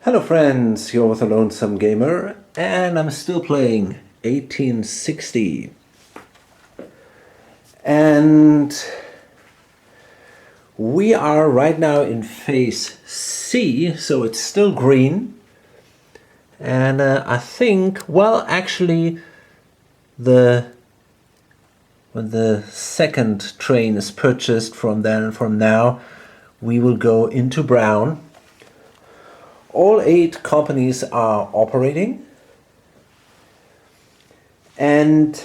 Hello friends, you're with a lonesome gamer and I'm still playing 1860. And we are right now in phase C, so it's still green. And I think, well, actually, when the second train is purchased from now, we will go into brown. All 8 companies are operating, and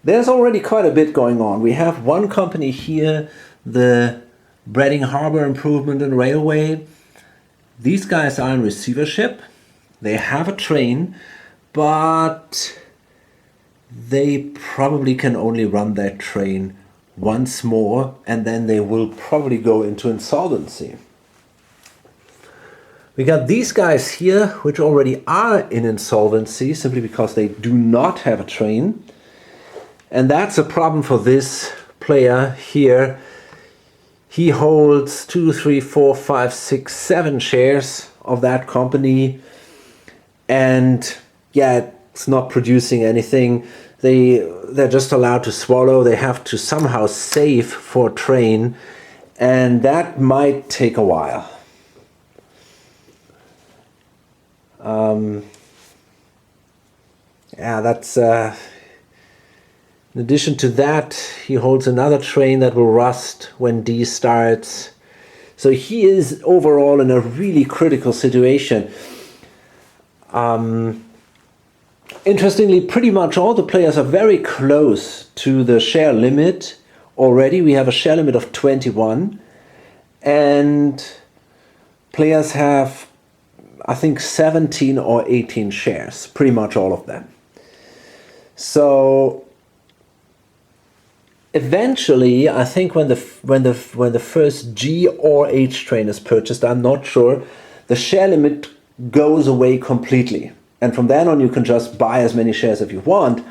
there's already quite a bit going on. We have one company here, the Breading Harbor Improvement and Railway. These guys are in receivership. They have a train, but they probably can only run that train once more, and then they will probably go into insolvency. We got these guys here, which already are in insolvency simply because they do not have a train. And that's a problem for this player here. He holds 2, 3, 4, 5, 6, 7 shares of that company. And yeah, it's not producing anything. They're just allowed to swallow. They have to somehow save for a train. And that might take a while. Yeah, that's in addition to that, he holds another train that will rust when D starts. So he is overall in a really critical situation. Interestingly, pretty much all the players are very close to the share limit already. We have a share limit of 21, and players have, I think, 17 or 18 shares, pretty much all of them. So eventually, I think when the first G or H train is purchased, I'm not sure, the share limit goes away completely. And from then on, you can just buy as many shares as you want.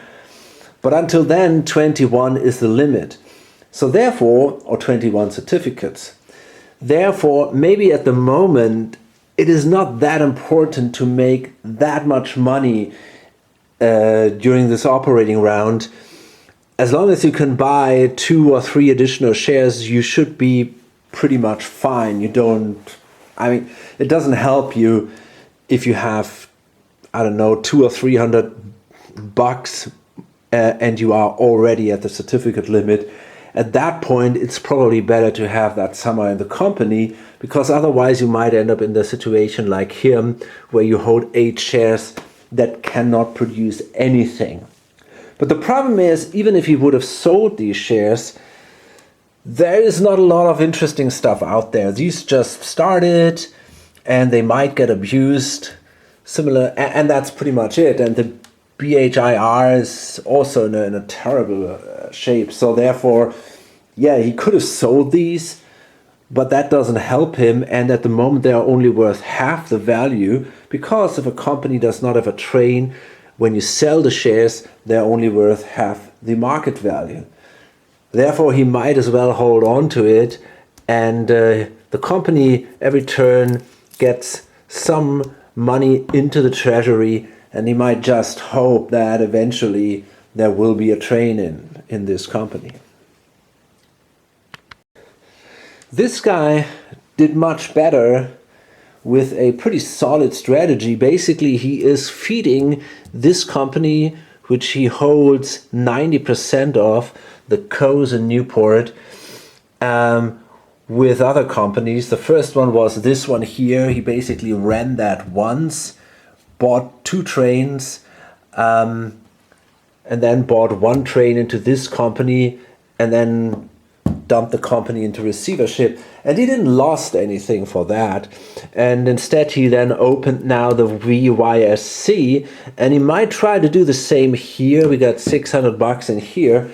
But until then, 21 is the limit. So therefore, or 21 certificates. Therefore, maybe at the moment, it is not that important to make that much money during this operating round. As long as you can buy 2 or 3 additional shares, you should be pretty much fine. It doesn't help you if you have, I don't know, 200 or 300 bucks and you are already at the certificate limit. At that point, it's probably better to have that somewhere in the company, because otherwise you might end up in the situation like him, where you hold 8 shares that cannot produce anything. But the problem is, even if he would have sold these shares, there is not a lot of interesting stuff out there. These just started, and they might get abused. And that's pretty much it. And the BHIR is also in a terrible shape. So therefore, yeah, he could have sold these, but that doesn't help him. And at the moment, they are only worth half the value, because if a company does not have a train, when you sell the shares, they're only worth half the market value. Therefore, he might as well hold on to it. And the company every turn gets some money into the treasury, and he might just hope that eventually there will be a train in this company. This guy did much better with a pretty solid strategy. Basically, he is feeding this company, which he holds 90% of, the Coase in Newport, with other companies. The first one was this one here. He basically ran that once, bought 2 trains, and then bought 1 train into this company, and then dumped the company into receivership. And he didn't lost anything for that. And instead he then opened now the VYSC, and he might try to do the same here. We got 600 bucks in here.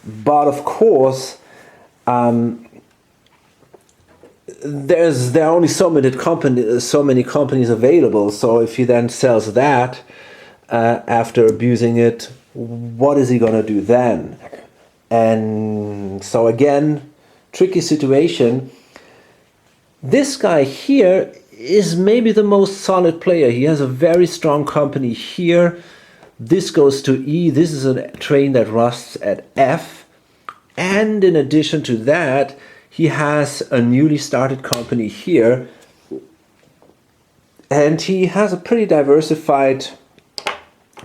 But of course, there are only so many companies available. So if he then sells that after abusing it, what is he gonna do then? And so again, tricky situation. This guy here is maybe the most solid player. He has a very strong company here. This goes to E. This is a train that rusts at F. And in addition to that, he has a newly started company here. And he has a pretty diversified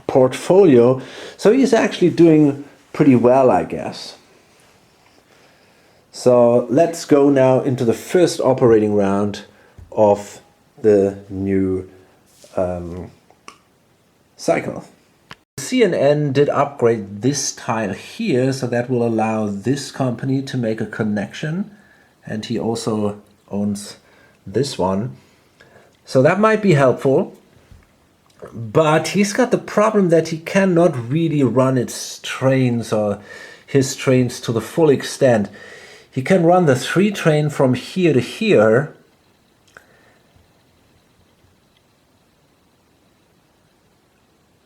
portfolio. So he's actually doing pretty well, I guess. So let's go now into the first operating round of the new cycle. CNN did upgrade this tile here, so that will allow this company to make a connection, and he also owns this one. So that might be helpful, but he's got the problem that he cannot really run its trains or his trains to the full extent. He can run the 3 train from here to here,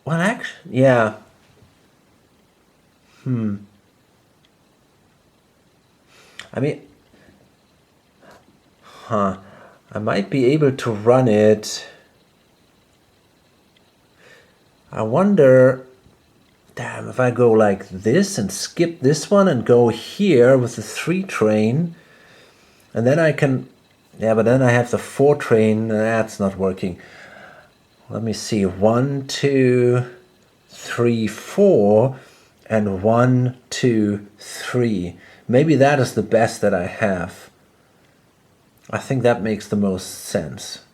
well, actually, yeah. I mean, I might be able to run it. I wonder, damn, if I go like this and skip this one and go here with the 3 train, and then I can, yeah, but then I have the 4 train, that's not working. Let me see, 1, 2, 3, 4, and 1, 2, 3. Maybe that is the best that I have. I think that makes the most sense.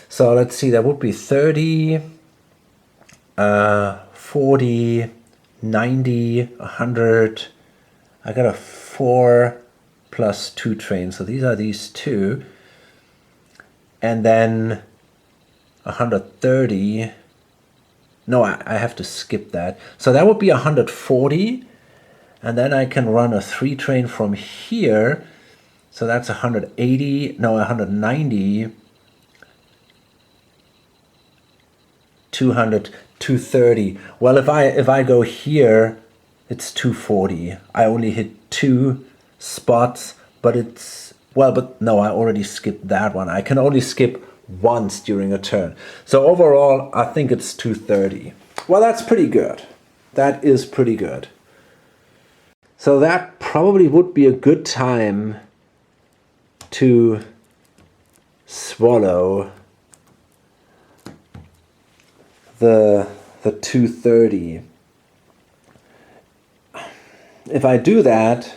So let's see, that would be 30, 40, 90, 100. I got a 4 plus 2 trains, so these are these 2. And then 130. No, I have to skip that. So that would be 140. And then I can run a 3 train from here. So that's 180. No, 190. 200, 230. Well, if I go here, it's 240. I only hit 2 spots, but it's, well, but no, I already skipped that one. I can only skip once during a turn. So overall, I think it's 230. Well, that's pretty good. That is pretty good. So that probably would be a good time to swallow the 230. If I do that,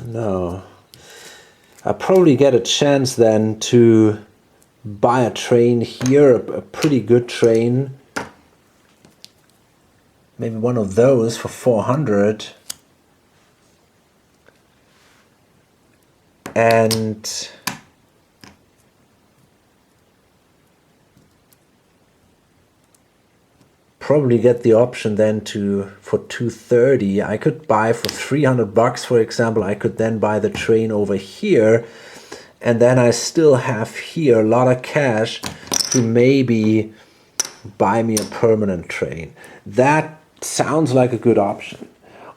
no, I probably get a chance then to buy a train here, a pretty good train, maybe one of those for 400, and probably get the option then for 230. I could buy for 300 bucks, for example. I could then buy the train over here, and then I still have here a lot of cash to maybe buy me a permanent train. That sounds like a good option.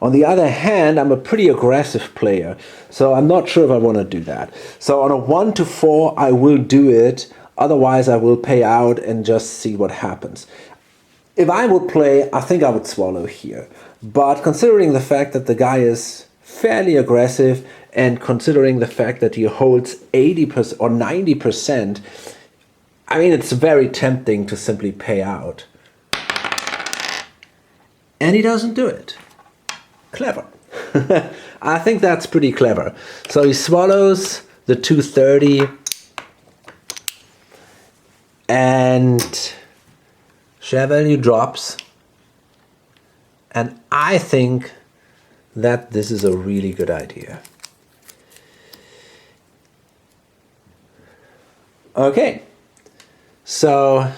On the other hand, I'm a pretty aggressive player, so I'm not sure if I want to do that. So on a 1 to 4, I will do it. Otherwise, I will pay out and just see what happens. If I would play, I think I would swallow here. But considering the fact that the guy is fairly aggressive, and considering the fact that he holds 80% or 90%, I mean, it's very tempting to simply pay out. And he doesn't do it. Clever. I think that's pretty clever. So he swallows the 230, and share value drops, and I think that this is a really good idea. Okay, so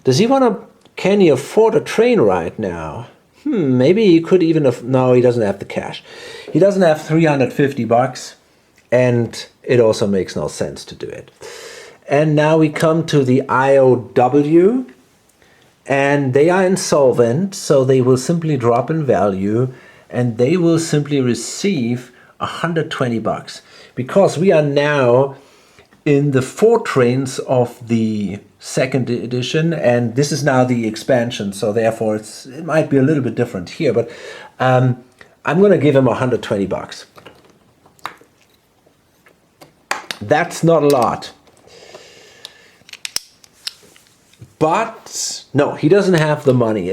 does he want to, can he afford a train right now? Maybe he could even, no, he doesn't have the cash. He doesn't have 350 bucks, and it also makes no sense to do it. And now we come to the IOW. and they are insolvent, so they will simply drop in value, and they will simply receive 120 bucks, because we are now in the 4 trains of the second edition, and this is now the expansion, so therefore it might be a little bit different here, but I'm gonna give him 120 bucks. That's not a lot. But no, he doesn't have the money.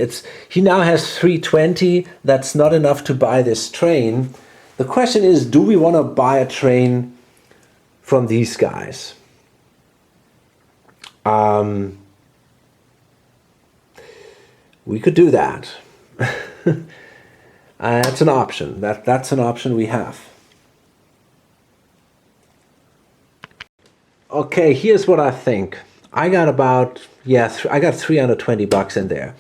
He now has 320. That's not enough to buy this train. The question is, do we want to buy a train from these guys? We could do that. That's an option. That's an option we have. Okay, here's what I think. I got about, I got 320 bucks in there.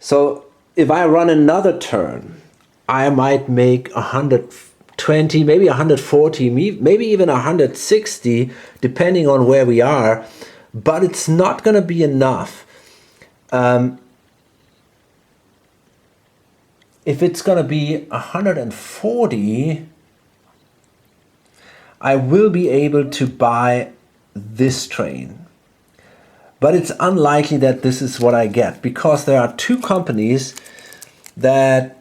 So if I run another turn, I might make 120, maybe 140, maybe even 160, depending on where we are. But it's not going to be enough. If it's going to be 140, I will be able to buy this train. But it's unlikely that this is what I get, because there are 2 companies that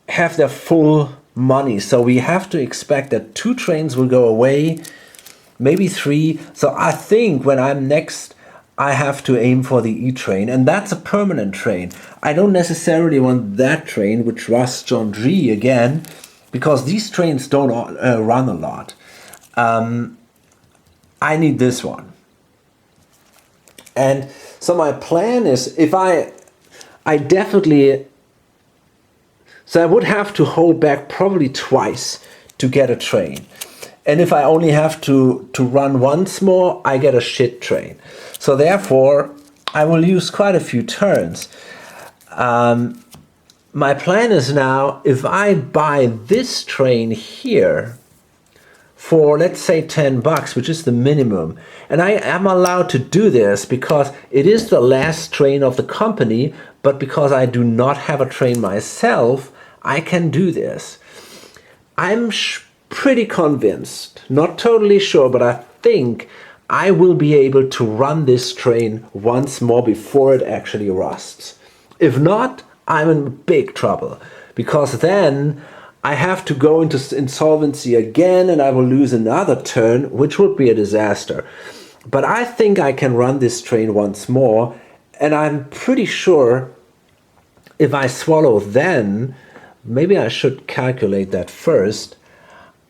have their full money. So we have to expect that 2 trains will go away, maybe 3. So I think when I'm next, I have to aim for the E-train, and that's a permanent train. I don't necessarily want that train, which rusts on G again, because these trains don't run a lot. I need this one. And so my plan is, if I definitely, so I would have to hold back probably twice to get a train. And if I only have to run once more, I get a shit train. So therefore, I will use quite a few turns. My plan is now, if I buy this train here for, let's say, 10 bucks, which is the minimum, and I am allowed to do this because it is the last train of the company, but because I do not have a train myself, I can do this. I'm pretty convinced, not totally sure, but I think I will be able to run this train once more before it actually rusts. If not, I'm in big trouble, because then I have to go into insolvency again and I will lose another turn, which would be a disaster. But I think I can run this train once more, and I'm pretty sure if I swallow then, maybe I should calculate that first,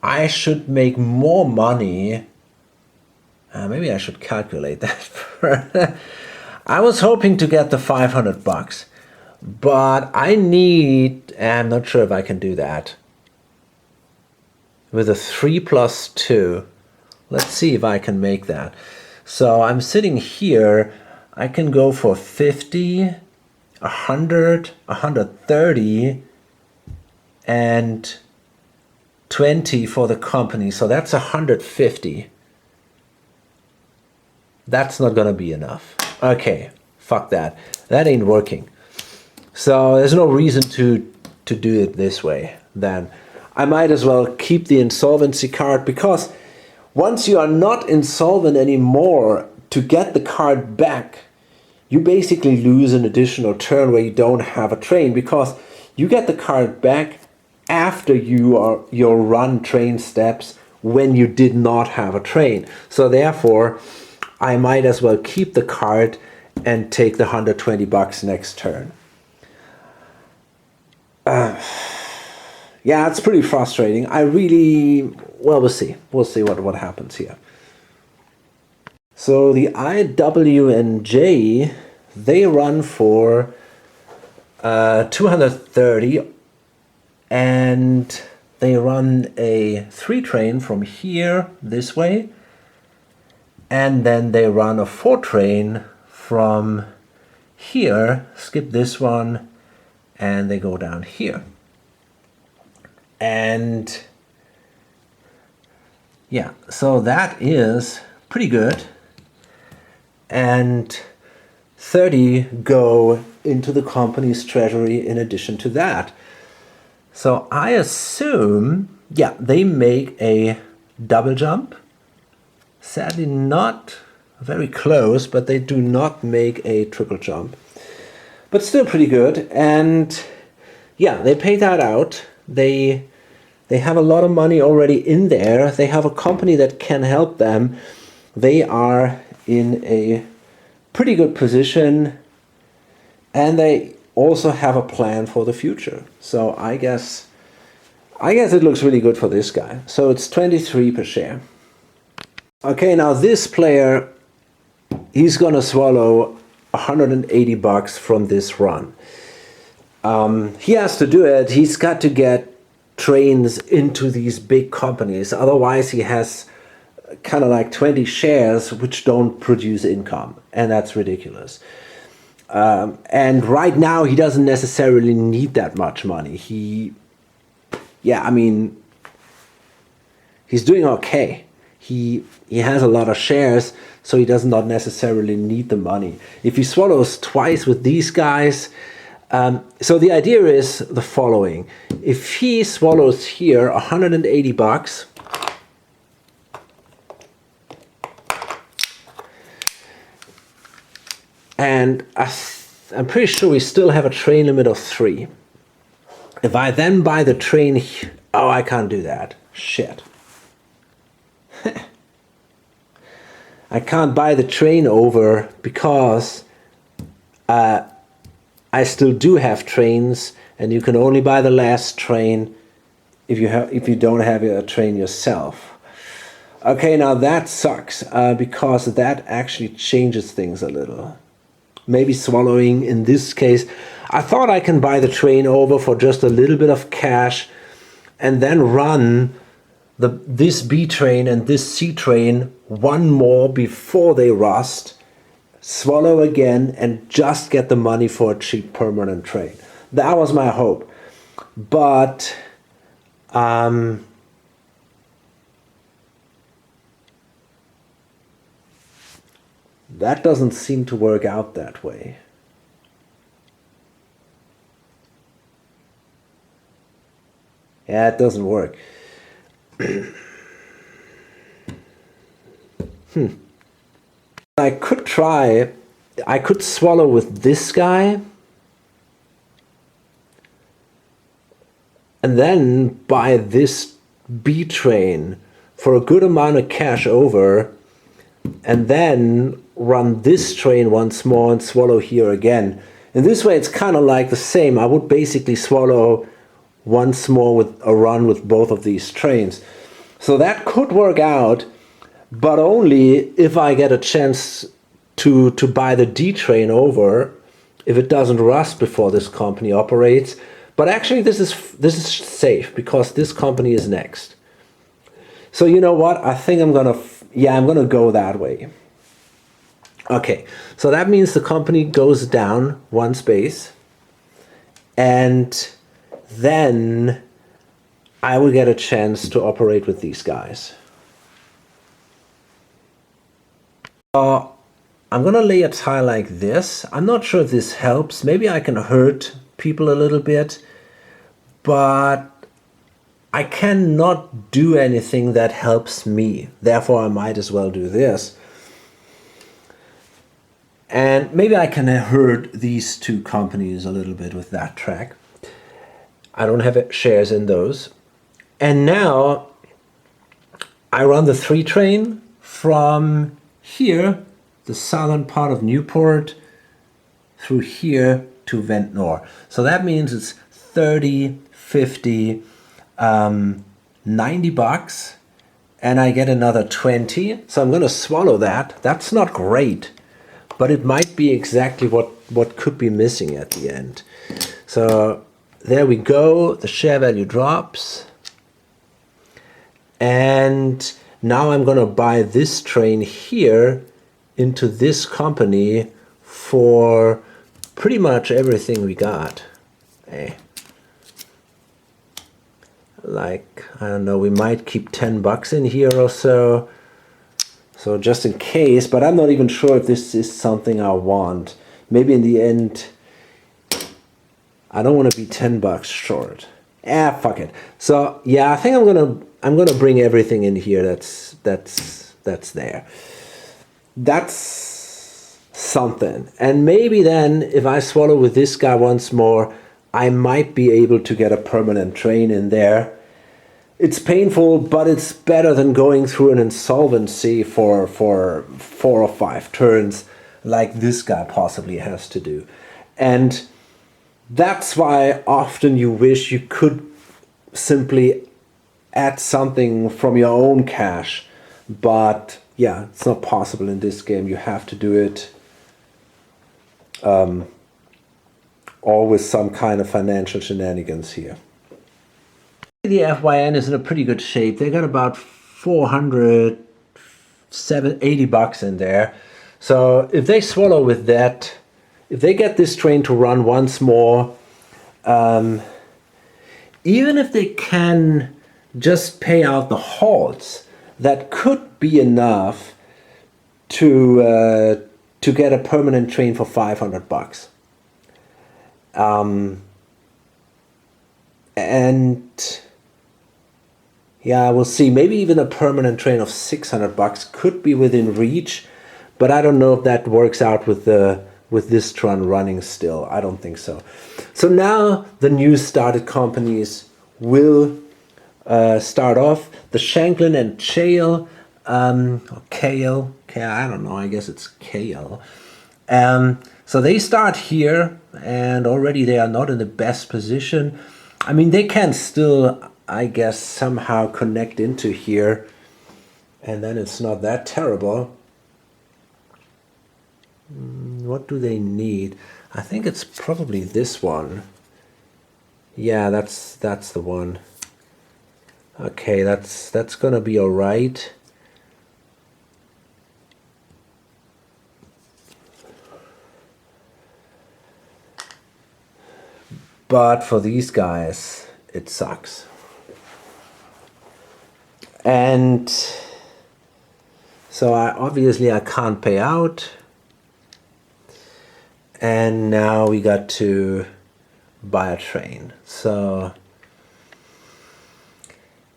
I should make more money. Maybe I should calculate that first. I was hoping to get the 500 bucks. But I'm not sure if I can do that. With a 3 plus 2. Let's see if I can make that. So I'm sitting here. I can go for 50, 100, 130, and 20 for the company. So that's 150. That's not going to be enough. Okay, fuck that. That ain't working. So there's no reason to do it this way. Then I might as well keep the insolvency card, because once you are not insolvent anymore, to get the card back, you basically lose an additional turn where you don't have a train, because you get the card back after your run train steps when you did not have a train. So therefore, I might as well keep the card and take the 120 bucks next turn. Yeah, it's pretty frustrating. We'll see. We'll see what happens here. So the I, W, and J, they run for 230, and they run a 3 train from here this way, and then they run a 4 train from here, skip this one, and they go down here. And yeah, so that is pretty good. and 30 go into the company's treasury in addition to that. So I assume, yeah, they make a double jump. Sadly not very close, but they do not make a triple jump. But still pretty good. And yeah, they pay that out. They have a lot of money already in there. They have a company that can help them. They are in a pretty good position, and they also have a plan for the future. So I guess it looks really good for this guy. So it's 23 per share. Okay, now this player, he's gonna swallow 180 bucks from this run. He has to do it. He's got to get trains into these big companies. Otherwise, he has kind of like 20 shares which don't produce income, and that's ridiculous. And right now, he doesn't necessarily need that much money. He's doing okay. He has a lot of shares, so he does not necessarily need the money. If he swallows twice with these guys, so the idea is the following. If he swallows here 180 bucks, and I'm pretty sure we still have a train limit of 3. If I then buy the train, oh, I can't do that. Shit. I can't buy the train over because I still do have trains, and you can only buy the last train if you don't have a train yourself. Okay, now that sucks because that actually changes things a little. Maybe swallowing in this case. I thought I can buy the train over for just a little bit of cash and then run this B train and this C train one more before they rust, swallow again, and just get the money for a cheap permanent train. That was my hope. But that doesn't seem to work out that way. Yeah, it doesn't work. I could swallow with this guy and then buy this B train for a good amount of cash over, and then run this train once more and swallow here again. In this way, it's kind of like the same. I would basically swallow once more with a run with both of these trains. So that could work out, but only if I get a chance to buy the D train over, if it doesn't rust before this company operates. But actually this is safe because this company is next. So you know what? I think I'm gonna go that way. Okay, so that means the company goes down one space, and then I will get a chance to operate with these guys. I'm gonna lay a tile like this. I'm not sure if this helps. Maybe I can hurt people a little bit, but I cannot do anything that helps me. Therefore, I might as well do this. And maybe I can hurt these two companies a little bit with that track. I don't have shares in those. And now I run the 3 train from here, the southern part of Newport, through here to Ventnor. So that means it's 30, 50, 90 bucks, and I get another 20. So I'm going to swallow that. That's not great, but it might be exactly what could be missing at the end. So there we go. The share value drops. And now I'm going to buy this train here into this company for pretty much everything we got. Like, I don't know, we might keep 10 bucks in here or so. So just in case, but I'm not even sure if this is something I want. Maybe in the end, I don't want to be $10 short. Fuck it. So yeah, I think I'm gonna bring everything in here that's there. That's something. And maybe then if I swallow with this guy once more, I might be able to get a permanent train in there. It's painful, but it's better than going through an insolvency for 4 or 5 turns like this guy possibly has to do. And that's why often you wish you could simply add something from your own cash. But yeah, it's not possible in this game. You have to do it all with some kind of financial shenanigans here. The FYN is in a pretty good shape. They got about $480 in there. So if they swallow with that, if they get this train to run once more, even if they can just pay out the halts, that could be enough to get a permanent train for $500. And yeah, we'll see. Maybe even a permanent train of $600 could be within reach, but I don't know if that works out with this Tron running still. I don't think so. So now the new started companies will start off. The Shanklin and Chale, or Kale, I don't know, I guess it's Kale. So they start here, and already they are not in the best position. I mean, they can still, I guess, somehow connect into here, and then it's not that terrible. What do they need? I think it's probably this one. Yeah, that's the one. Okay, that's gonna be all right. But for these guys, it sucks. And so obviously I can't pay out. And now we got to buy a train. So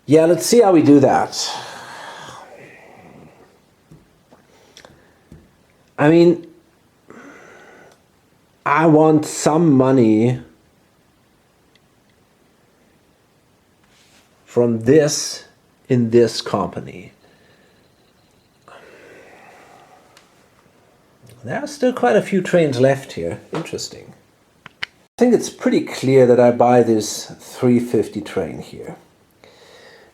yeah, let's see how we do that. I mean, I want some money from this in this company. There are still quite a few trains left here. Interesting. I think it's pretty clear that I buy this 350 train here.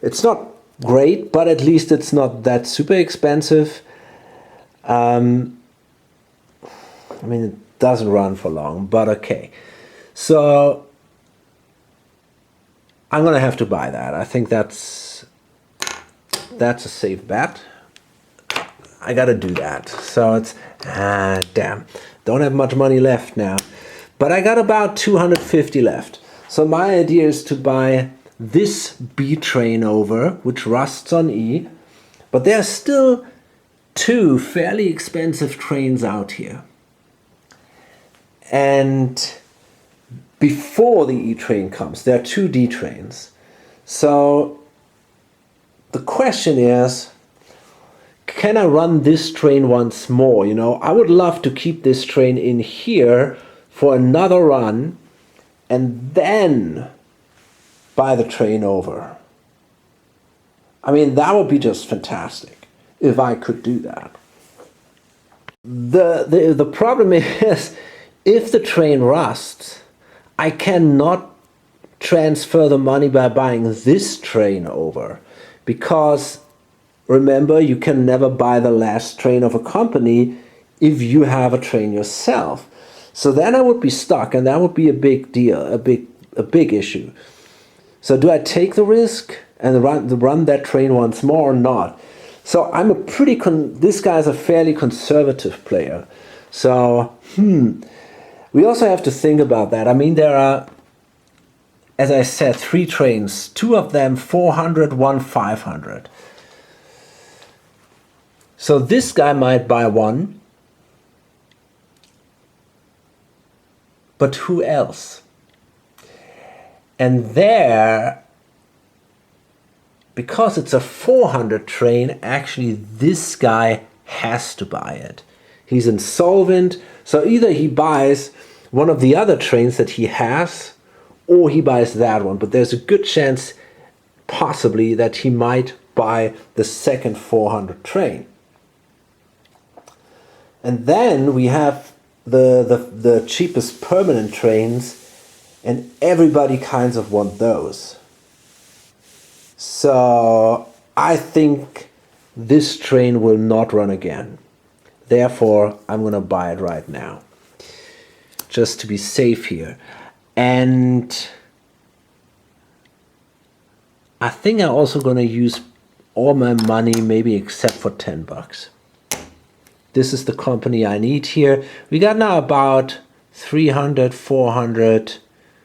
It's not great, but at least it's not that super expensive. I mean, it doesn't run for long, but okay. So I'm gonna have to buy that. I think that's a safe bet. I gotta do that. So it's, damn, don't have much money left now. But I got about 250 left. So my idea is to buy this B train over, which rusts on E. But there are still 2 fairly expensive trains out here. And before the E train comes, there are 2 D trains. So the question is, can I run this train once more? You know, I would love to keep this train in here for another run and then buy the train over. I mean, that would be just fantastic if I could do that. The problem is, if the train rusts, I cannot transfer the money by buying this train over, because remember, you can never buy the last train of a company if you have a train yourself. So then I would be stuck, and that would be a big deal, a big issue. So do I take the risk and run that train once more or not? So I'm a pretty this guy's a fairly conservative player. So we also have to think about that. I mean, there are, as I said, 3 trains. 2 of them 400, 1 500. So this guy might buy one, but who else? And there, because it's a 400 train, actually this guy has to buy it. He's insolvent, so either he buys one of the other trains that he has, or he buys that one. But there's a good chance, possibly, that he might buy the second 400 train. And then we have the cheapest permanent trains, and everybody kinds of want those. So I think this train will not run again. Therefore, I'm going to buy it right now, just to be safe here. And I think I'm also going to use all my money, maybe except for 10 bucks. This is the company I need here. We got now about 300, 400,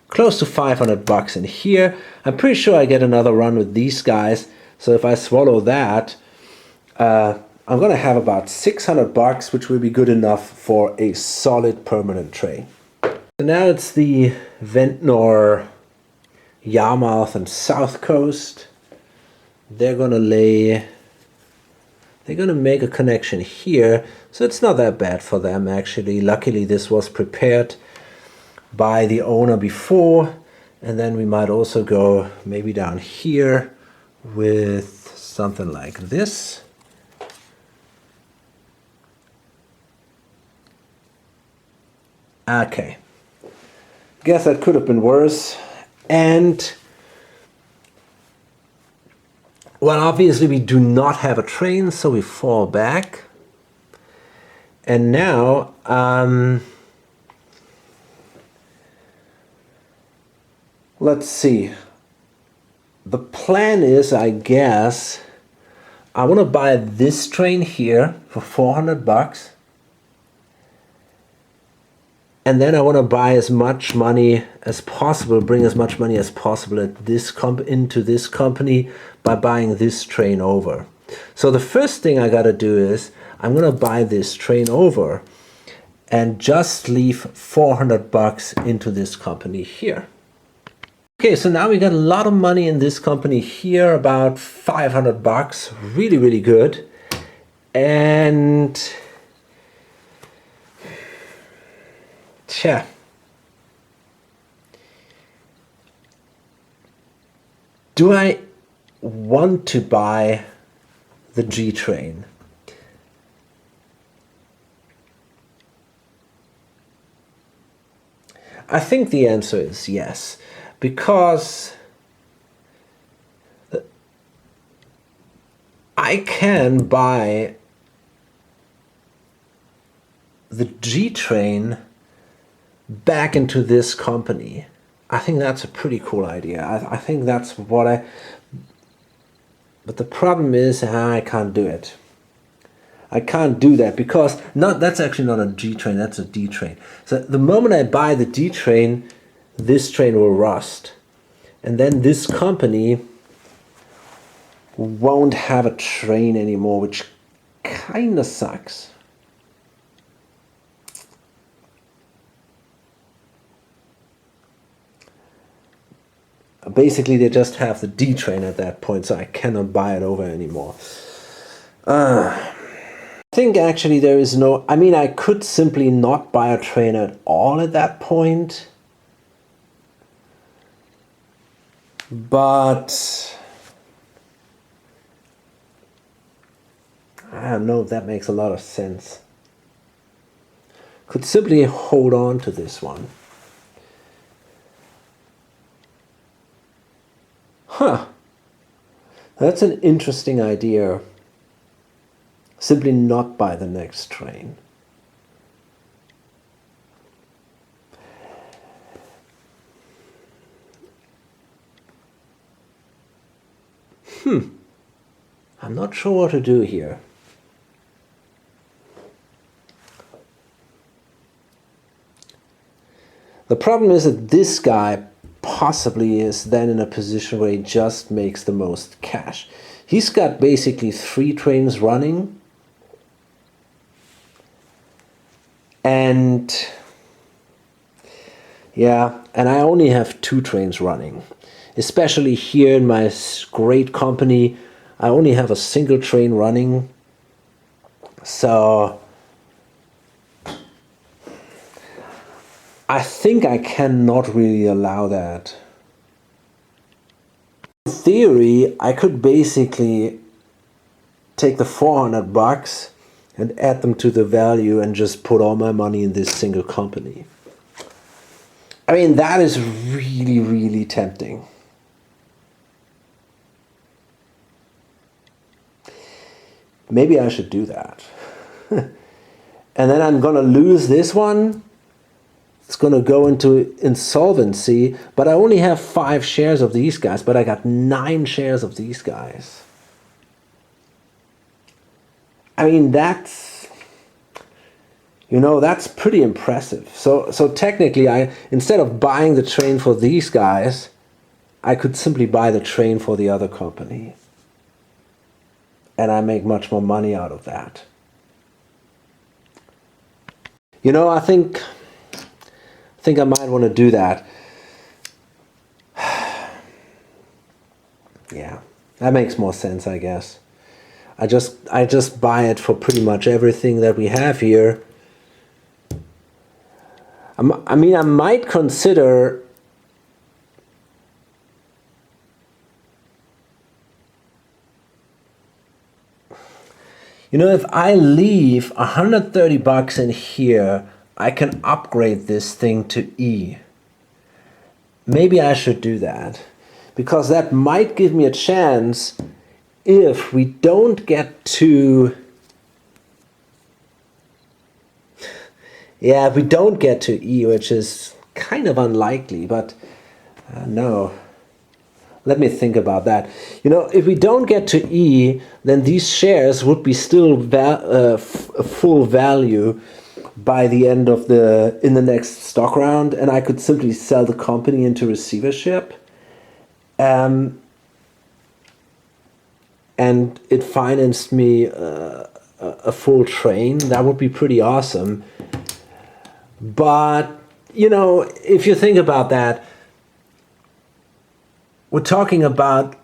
close to 500 bucks in here. I'm pretty sure I get another run with these guys. So if I swallow that, I'm going to have about 600 bucks, which will be good enough for a solid permanent train. So now it's the Ventnor, Yarmouth and South Coast. They're going to make a connection here. So it's not that bad for them, actually. Luckily, this was prepared by the owner before. And then we might also go maybe down here with something like this. Okay, guess that could have been worse. And well, obviously we do not have a train, so we fall back. And now let's see. The plan is, I guess, I want to buy this train here for 400 bucks. And then I want to buy as much money as possible, bring as much money as possible at into this company by buying this train over. So the first thing I got to do is I'm going to buy this train over and just leave 400 bucks into this company here. Okay, so now we got a lot of money in this company here, about 500 bucks, really, really good. And do I want to buy the G train? I think the answer is yes, because I can buy the G train back into this company. I think that's a pretty cool idea. I think that's what but the problem is I can't do it. I can't do that because that's actually not a G train, that's a D train. So the moment I buy the D train, this train will rust. And then this company won't have a train anymore, which kinda sucks. Basically, they just have the D train at that point, so I cannot buy it over anymore. I think actually there is no... I mean, I could simply not buy a train at all at that point. But I don't know if that makes a lot of sense. Could simply hold on to this one. Huh. That's an interesting idea. Simply not buy the next train. I'm not sure what to do here. The problem is that this guy possibly is then in a position where he just makes the most cash. He's got basically 3 trains running, And yeah, and I only have 2 trains running. Especially here in my great company, I only have a single train running. So I think I cannot really allow that. In theory, I could basically take the 400 bucks and add them to the value and just put all my money in this single company. I mean, that is really, really tempting. Maybe I should do that. And then I'm gonna lose this one. It's gonna go into insolvency, but I only have 5 shares of these guys, but I got 9 shares of these guys. I mean, that's pretty impressive. So technically, instead of buying the train for these guys, I could simply buy the train for the other company. And I make much more money out of that. I think I might want to do that. Yeah, that makes more sense, I guess. I just buy it for pretty much everything that we have here. I mean, I might consider if I leave 130 bucks in here, I can upgrade this thing to E. Maybe I should do that, because that might give me a chance if we don't get to... Yeah, if we don't get to E, which is kind of unlikely, but no. Let me think about that. If we don't get to E, then these shares would be still full value by the end of in the next stock round, and I could simply sell the company into receivership. And it financed me a full train. That would be pretty awesome. But, if you think about that, we're talking about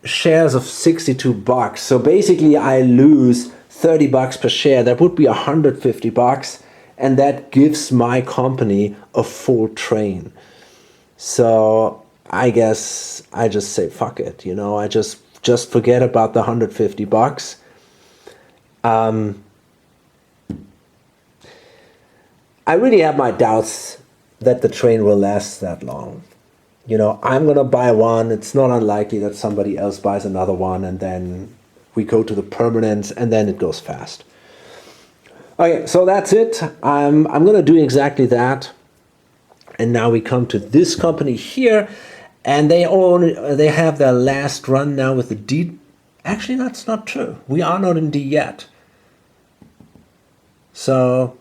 shares of 62 bucks. So basically I lose 30 bucks per share. That would be 150 bucks. And that gives my company a full train. So I guess I just say, fuck it. I just forget about the 150 bucks. I really have my doubts that the train will last that long. I'm going to buy one. It's not unlikely that somebody else buys another one, and then we go to the permanence, and then it goes fast. Okay, so that's it. I'm going to do exactly that. And now we come to this company here, and they have their last run now with the D. Actually, that's not true. We are not in D yet. So,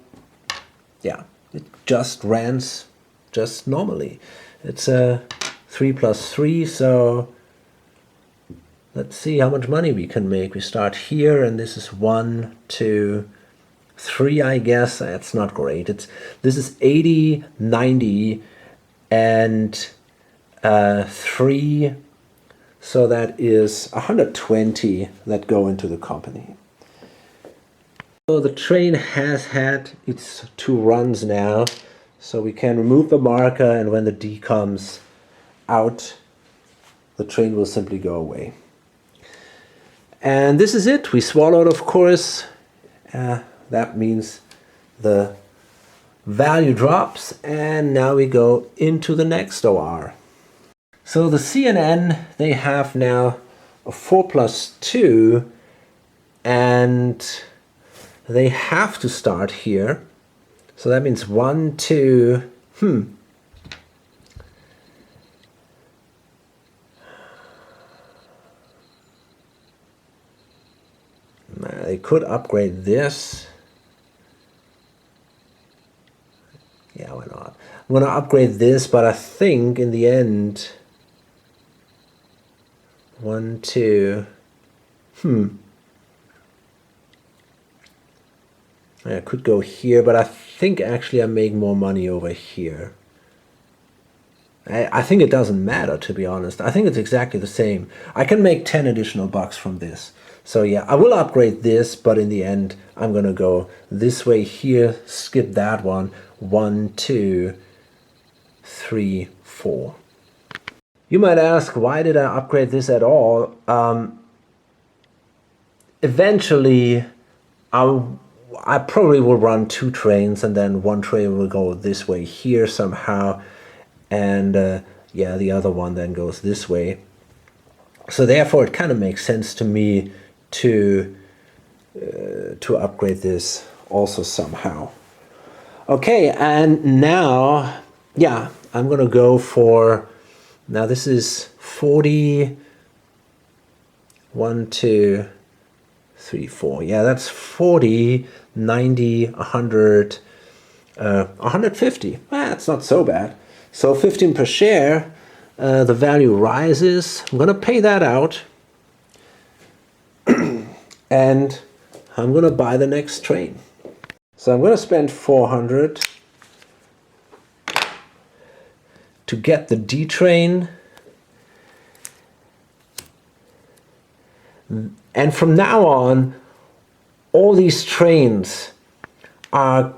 yeah, it just runs just normally. It's a 3 plus 3, so let's see how much money we can make. We start here, and this is 1, 2, 3, I guess. That's not great. This is 80, 90, and 3. So that is 120 that go into the company. So the train has had its 2 runs now. So we can remove the marker, and when the D comes out, the train will simply go away. And this is it. We swallowed, of course. That means the value drops, and now we go into the next OR. So the CNN, they have now a 4 plus 2, and they have to start here. So that means 1, 2, They could upgrade this. Yeah, why not? I'm going to upgrade this, but I think in the end... 1, 2... I could go here, but I think actually I make more money over here. I think it doesn't matter, to be honest. I think it's exactly the same. I can make 10 additional bucks from this. So yeah, I will upgrade this, but in the end, I'm gonna go this way here, skip that one. 1, 2, 3, 4. You might ask, why did I upgrade this at all? Eventually, I probably will run 2 trains, and then one train will go this way here somehow, and yeah, the other one then goes this way. So therefore, it kind of makes sense to me to upgrade this also somehow. Okay, and now, yeah, I'm gonna go for, now this is 40, 1, 2, 3, 4. Yeah, that's 40, 90, 100, 150. That's not so bad. So 15 per share, the value rises. I'm gonna pay that out. And I'm gonna buy the next train. So I'm gonna spend 400 to get the D train. And from now on, all these trains are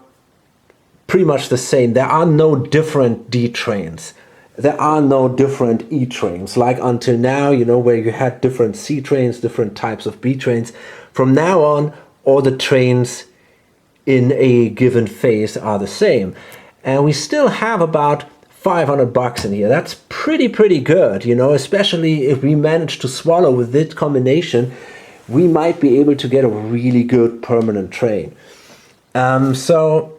pretty much the same. There are no different D trains. There are no different E trains. Like until now, you know, where you had different C trains, different types of B trains. From now on, all the trains in a given phase are the same. And we still have about 500 bucks in here. That's pretty good, you know, especially if we manage to swallow with this combination, we might be able to get a really good permanent train. So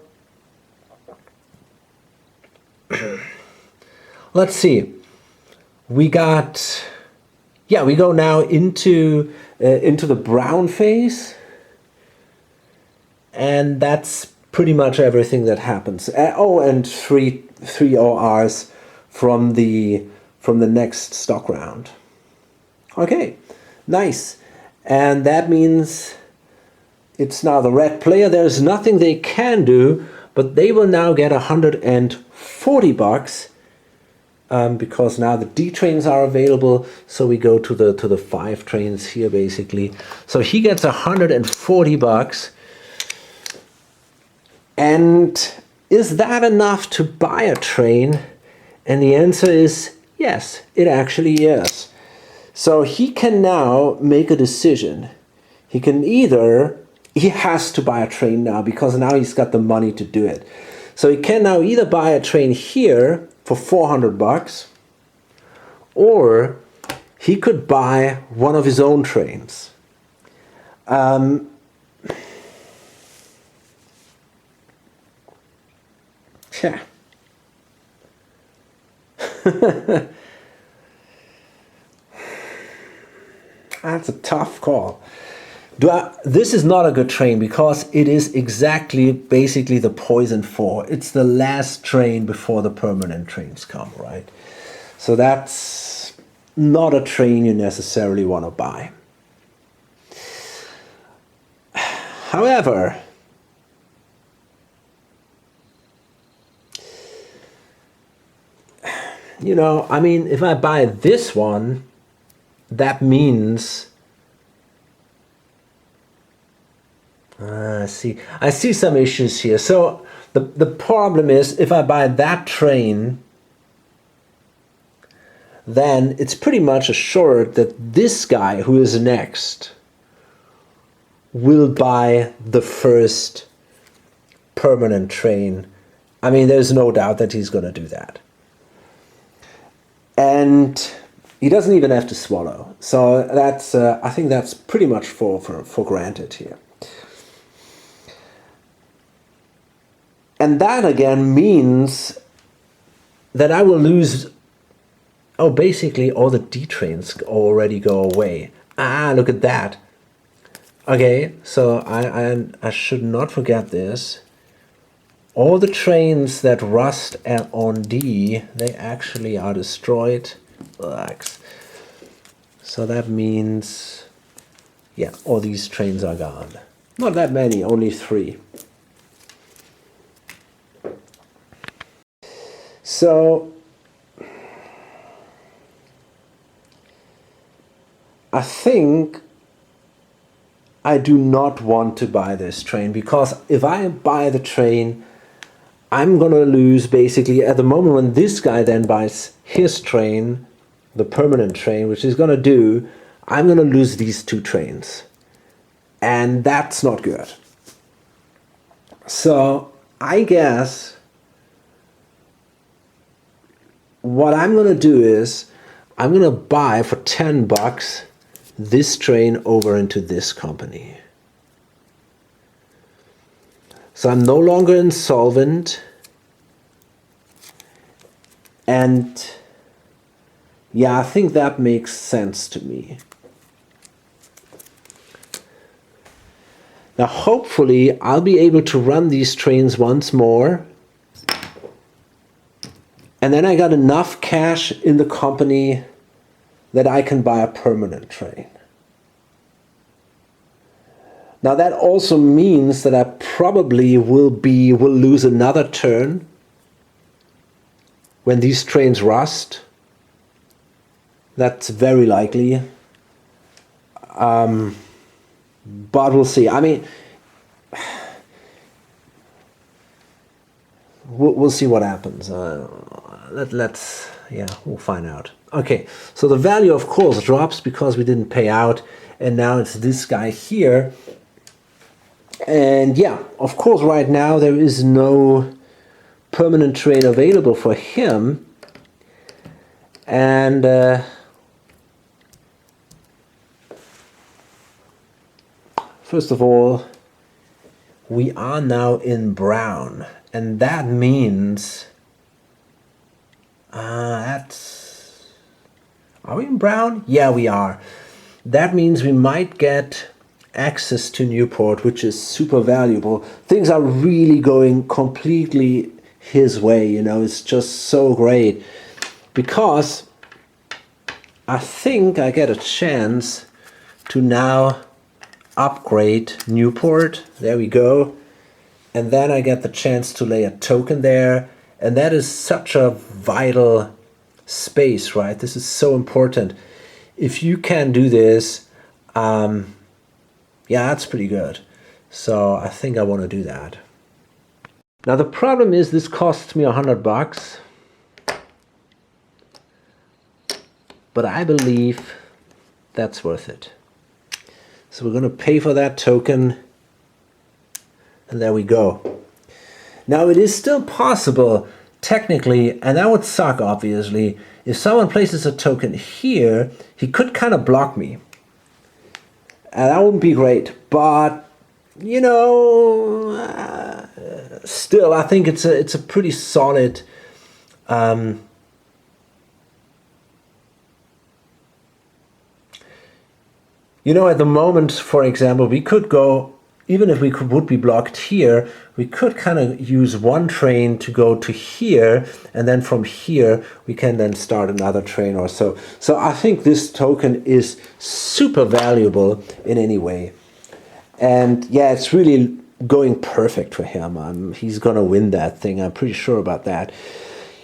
let's see. We got, yeah, we go now into the brown phase, and that's pretty much everything that happens. Oh, and three ORs from the next stock round. Okay, nice. And that means it's now the red player. There's nothing they can do, but they will now get 140 bucks because now the D trains are available. So we go to the 5 trains here basically. So he gets 140 bucks. And is that enough to buy a train? And the answer is yes, it actually is. So he can now make a decision. He can either, he has to buy a train now because now he's got the money to do it. So he can now either buy a train here for 400 bucks, or he could buy one of his own trains. Yeah. That's a tough call. This is not a good train because it is exactly basically the poison 4. It's the last train before the permanent trains come, right? So that's not a train you necessarily want to buy. However, you know, I mean, if I buy this one, that means I see some issues here. So the problem is, if I buy that train, then it's pretty much assured that this guy who is next will buy the first permanent train. I mean, there's no doubt that he's going to do that. And he doesn't even have to swallow. So that's I think that's pretty much for granted here. And that again means that I will lose, oh, basically all the D trains already go away. Ah, look at that. Okay, so I should not forget this. All the trains that rust on D, they actually are destroyed. Relax. So that means, yeah, all these trains are gone. Not that many, only 3. So I think I do not want to buy this train, because if I buy the train, I'm gonna lose basically at the moment when this guy then buys his train, the permanent train, which he's gonna do, I'm gonna lose these two trains. And that's not good. So I guess what I'm gonna do is I'm gonna buy for 10 bucks this train over into this company. So I'm no longer insolvent, and yeah, I think that makes sense to me. Now hopefully I'll be able to run these trains once more, and then I got enough cash in the company that I can buy a permanent train. Now that also means that I probably will lose another turn when these trains rust. That's very likely. But we'll see. I mean, we'll see what happens. We'll find out. Okay, so the value of course drops because we didn't pay out, and now it's this guy here. And yeah, of course right now there is no permanent train available for him. And first of all, we are now in brown, and that means are we in brown? Yeah, we are. That means we might get access to Newport, which is super valuable. Things are really going completely his way, you know. It's just so great, because I think I get a chance to now upgrade Newport. There we go. And then I get the chance to lay a token there, and that is such a vital space, right? This is so important. If you can do this, yeah, that's pretty good. So I think I want to do that. Now the problem is this costs me 100 bucks. But I believe that's worth it. So we're going to pay for that token. And there we go. Now it is still possible, technically, and that would suck obviously, if someone places a token here, he could kind of block me. And that wouldn't be great, but you know, still I think it's a pretty solid you know, at the moment, for example, we could go, even if we would be blocked here, we could kind of use one train to go to here, and then from here we can then start another train or so. So I think this token is super valuable in any way. And yeah, it's really going perfect for him. He's gonna win that thing, I'm pretty sure about that.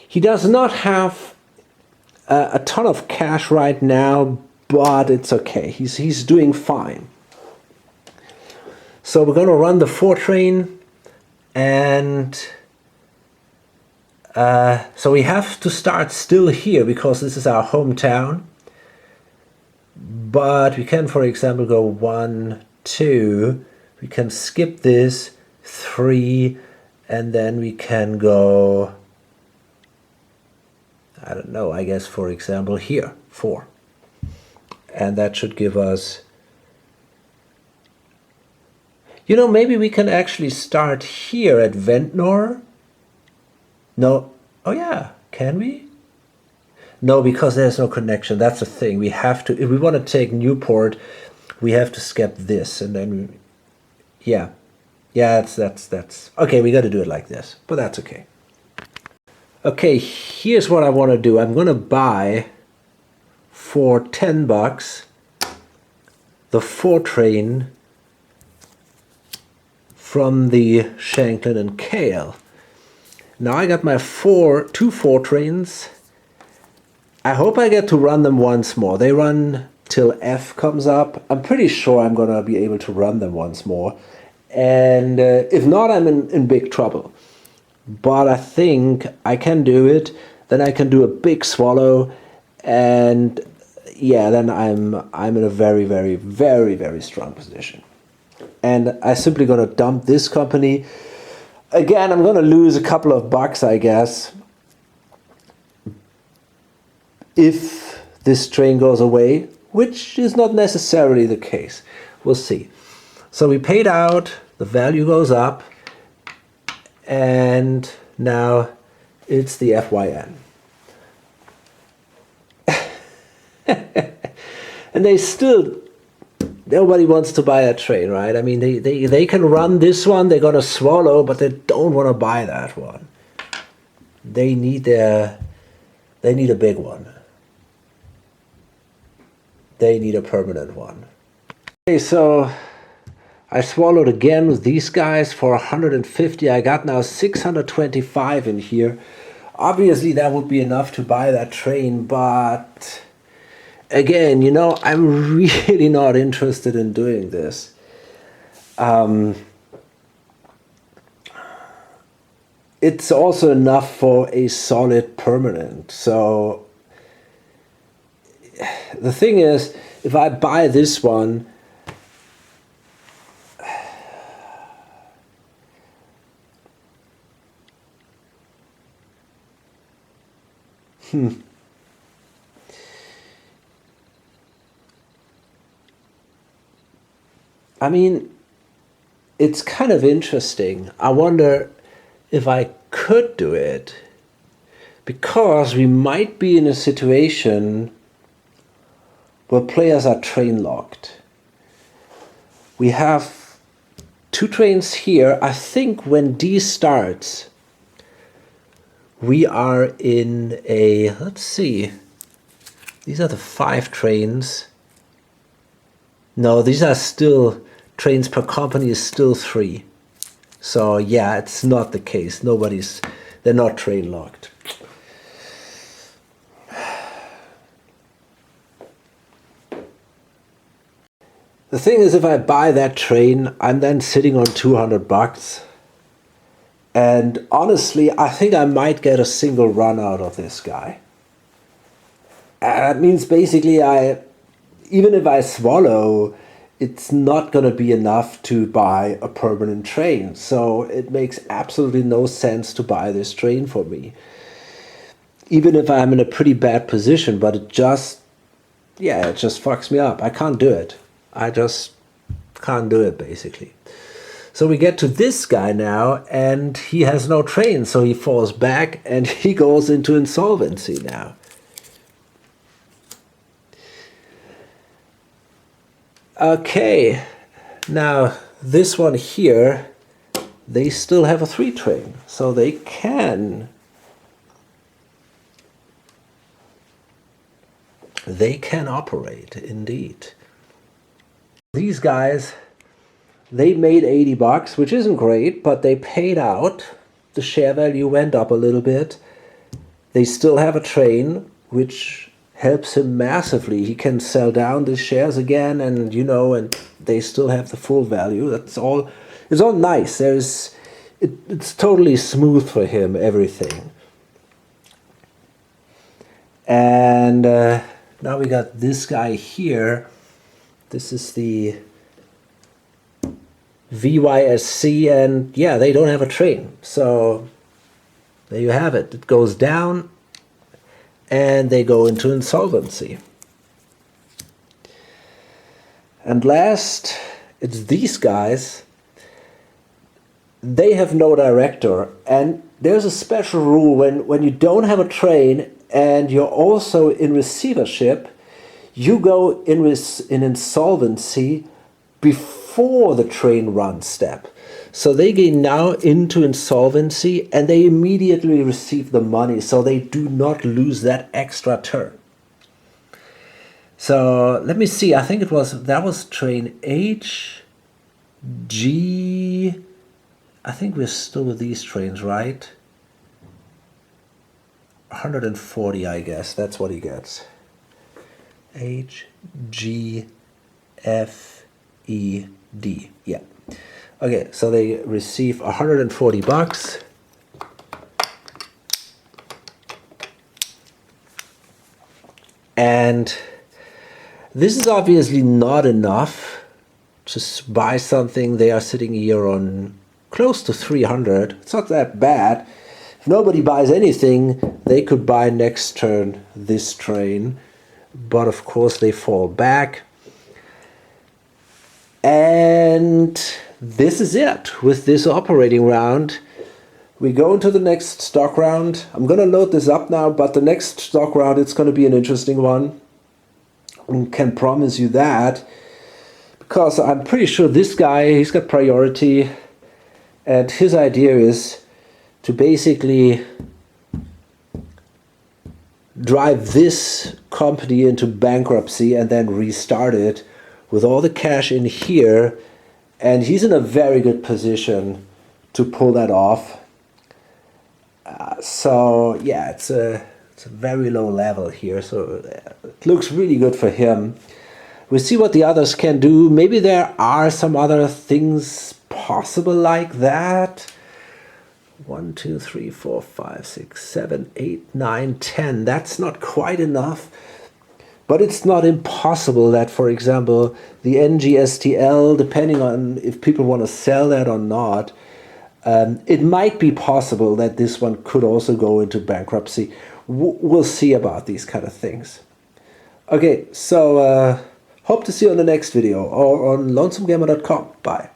He does not have a ton of cash right now, but it's okay. He's doing fine. So we're going to run the 4 train, and so we have to start still here because this is our hometown. But we can, for example, go 1, 2. We can skip this 3, and then we can go, I don't know, I guess, for example, here 4. And that should give us, you know, maybe we can actually start here at Ventnor. No, oh yeah, can we? No, because there's no connection. That's the thing. We have to, if we want to take Newport, we have to skip this, and then yeah, that's okay. We got to do it like this, but that's okay. Okay, here's what I want to do. I'm going to buy for 10 bucks the 4 train from the Shanklin and Kale. Now I got my two 4 trains. I hope I get to run them once more. They run till F comes up. I'm pretty sure I'm gonna be able to run them once more. And if not, I'm in big trouble. But I think I can do it. Then I can do a big swallow, and yeah, then I'm in a very, very, very, very strong position. And I'm simply gonna dump this company. Again, I'm gonna lose a couple of bucks, I guess, if this train goes away, which is not necessarily the case. We'll see. So we paid out, the value goes up, and now it's the FYN. And nobody wants to buy a train, right? I mean, they can run this one, they're gonna swallow, but they don't want to buy that one. They need a big one. They need a permanent one. Okay, so I swallowed again with these guys for 150. I got now 625 in here. Obviously that would be enough to buy that train, but again, you know, I'm really not interested in doing this. It's also enough for a solid permanent. So the thing is, if I buy this one, I mean, it's kind of interesting. I wonder if I could do it, because we might be in a situation where players are train locked. We have 2 trains here. I think when D starts, we are in a, let's see, these are the 5 trains. No, these are still, trains per company is still 3. So yeah, it's not the case. They're not train locked. The thing is, if I buy that train, I'm then sitting on 200 bucks. And honestly, I think I might get a single run out of this guy. And that means basically even if I swallow, it's not going to be enough to buy a permanent train. So it makes absolutely no sense to buy this train for me. Even if I'm in a pretty bad position, but it just fucks me up. I can't do it. I just can't do it, basically. So we get to this guy now, and he has no train, so he falls back and he goes into insolvency now. Okay, now this one here, they still have a 3 train, so they can operate, indeed. These guys, they made 80 bucks, which isn't great, but they paid out. The share value went up a little bit. They still have a train, which helps him massively. He can sell down the shares again, and and they still have the full value. That's all. It's all nice. It's totally smooth for him, everything. And now we got this guy here. This is the VYSC, and yeah, they don't have a train. So there you have it. It goes down, and they go into insolvency. And last, it's these guys. They have no director, and there's a special rule when you don't have a train and you're also in receivership, you go in insolvency before the train run step. So they get now into insolvency and they immediately receive the money, so they do not lose that extra turn. So let me see, I think that was train H, G, I think we're still with these trains, right? 140, I guess. That's what he gets. HGFED. Yeah. Okay, so they receive 140 bucks. And this is obviously not enough to buy something. They are sitting here on close to 300. It's not that bad. If nobody buys anything, they could buy next turn this train. But of course they fall back. And this is it with this operating round. We go into the next stock round. I'm going to load this up now, but the next stock round, it's going to be an interesting one. I can promise you that. Because I'm pretty sure this guy, he's got priority. And his idea is to basically drive this company into bankruptcy and then restart it with all the cash in here. And he's in a very good position to pull that off. So yeah, it's a very low level here, so it looks really good for him. We'll see what the others can do. Maybe there are some other things possible like that. 1, 2, 3, 4, 5, 6, 7, 8, 9, 10. That's not quite enough. But it's not impossible that, for example, the NGSTL, depending on if people want to sell that or not, it might be possible that this one could also go into bankruptcy. We'll see about these kind of things. Okay, so hope to see you on the next video or on lonesomegamer.com. Bye.